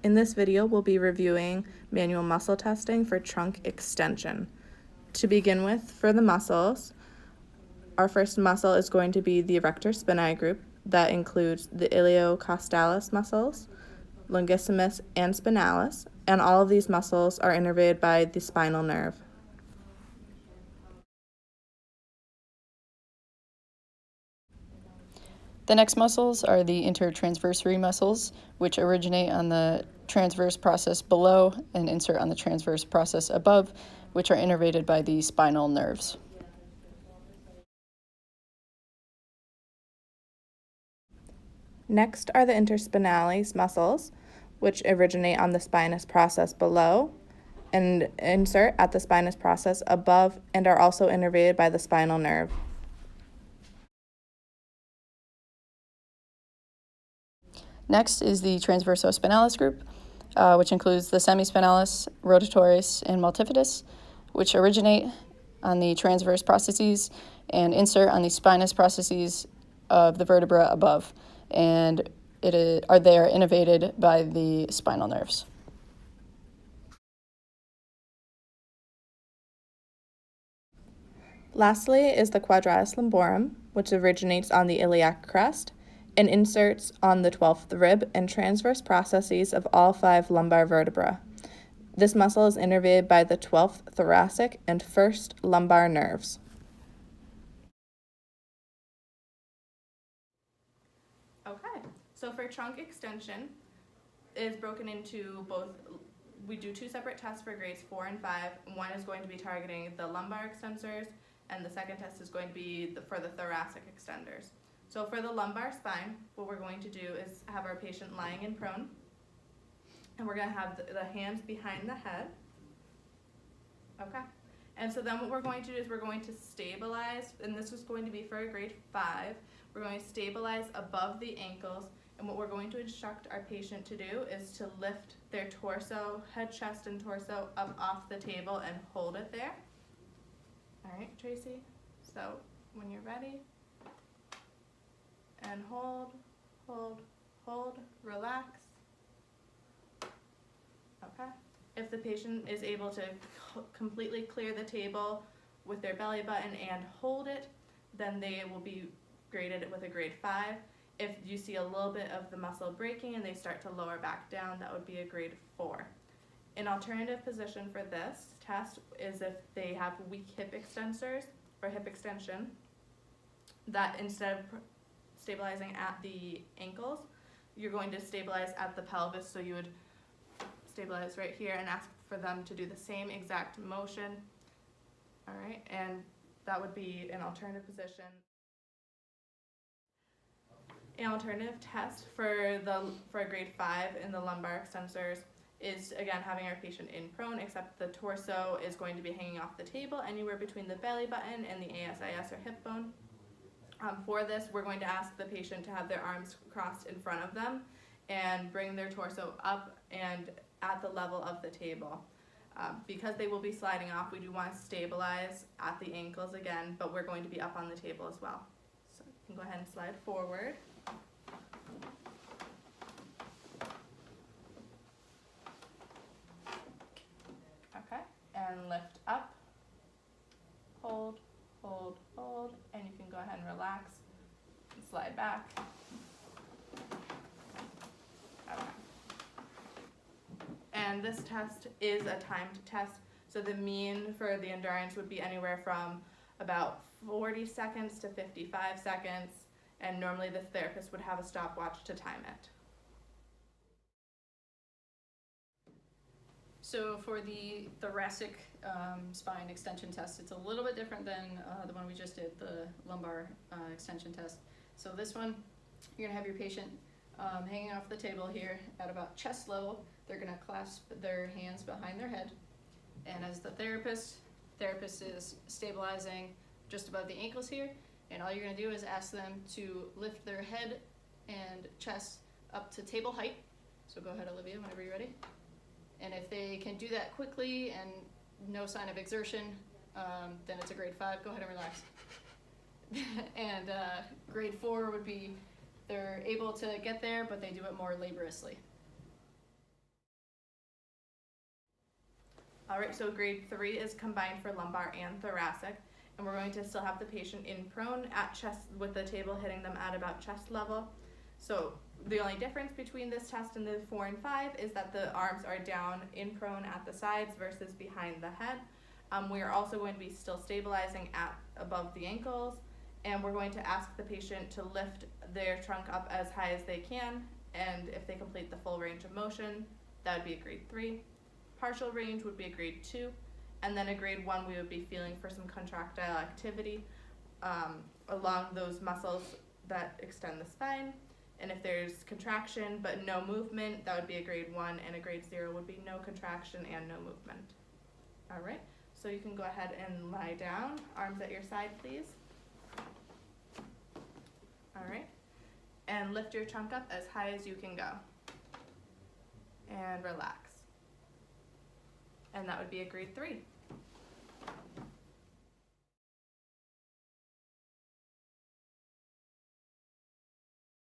In this video, we'll be reviewing manual muscle testing for trunk extension. To begin with, for the muscles, our first muscle is going to be the erector spinae group. That includes the iliocostalis muscles, longissimus, and spinalis, and all of these muscles are innervated by the spinal nerve. The next muscles are the intertransversory muscles, which originate on the transverse process below and insert on the transverse process above, which are innervated by the spinal nerves. Next are the interspinalis muscles, which originate on the spinous process below and insert at the spinous process above and are also innervated by the spinal nerve. Next is the transversospinalis group, which includes the semispinalis, rotatoris, and multifidus, which originate on the transverse processes and insert on the spinous processes of the vertebra above, and they are innervated by the spinal nerves. Lastly is the quadratus lumborum, which originates on the iliac crest and inserts on the 12th rib and transverse processes of all 5 lumbar vertebrae. This muscle is innervated by the 12th thoracic and 1st lumbar nerves. Okay, so for trunk extension, it is broken into we do 2 separate tests for grades 4 and 5. One is going to be targeting the lumbar extensors, and the second test is going to be for the thoracic extenders. So for the lumbar spine, what we're going to do is have our patient lying in prone, and we're going to have the hands behind the head. Okay, and so then what we're going to do is we're going to stabilize, and this is going to be for a grade 5. We're going to stabilize above the ankles, and what we're going to instruct our patient to do is to lift their torso, head, chest, and torso up off the table and hold it there. All right, Tracy, so when you're ready, and hold, hold, hold, relax. Okay. If the patient is able to completely clear the table with their belly button and hold it, then they will be graded with a grade 5. If you see a little bit of the muscle breaking and they start to lower back down, that would be a grade 4. An alternative position for this test is if they have weak hip extensors or hip extension, that instead of stabilizing at the ankles, you're going to stabilize at the pelvis. So you would stabilize right here and ask for them to do the same exact motion. All right, and that would be an alternative position. An alternative test for a grade 5 in the lumbar extensors is again having our patient in prone, except the torso is going to be hanging off the table anywhere between the belly button and the ASIS or hip bone. For this, we're going to ask the patient to have their arms crossed in front of them and bring their torso up and at the level of the table. Because they will be sliding off, we do want to stabilize at the ankles again, but we're going to be up on the table as well. So you can go ahead and slide forward. Okay, and lift up, hold, hold, hold, and you can go ahead and relax and slide back. Okay. And this test is a timed test, so the mean for the endurance would be anywhere from about 40 seconds to 55 seconds, and normally the therapist would have a stopwatch to time it. So for the thoracic spine extension test, it's a little bit different than the one we just did, the lumbar extension test. So this one, you're gonna have your patient hanging off the table here at about chest level. They're gonna clasp their hands behind their head. And as the therapist is stabilizing just above the ankles here, and all you're gonna do is ask them to lift their head and chest up to table height. So go ahead, Olivia, whenever you're ready. And if they can do that quickly and no sign of exertion, then it's a grade 5. Go ahead and relax. And grade 4 would be they're able to get there, but they do it more laboriously. All right, so grade 3 is combined for lumbar and thoracic, and we're going to still have the patient in prone at chest with the table hitting them at about chest level. So the only difference between this test and the 4 and 5 is that the arms are down in prone at the sides versus behind the head. We are also going to be still stabilizing at above the ankles, and we're going to ask the patient to lift their trunk up as high as they can, and if they complete the full range of motion, that would be a grade 3. Partial range would be a grade 2, and then a grade 1 we would be feeling for some contractile activity along those muscles that extend the spine. And if there's contraction but no movement, that would be a grade 1, and a grade 0 would be no contraction and no movement. All right, so you can go ahead and lie down, arms at your side, please. All right, and lift your trunk up as high as you can go. And relax. And that would be a grade 3.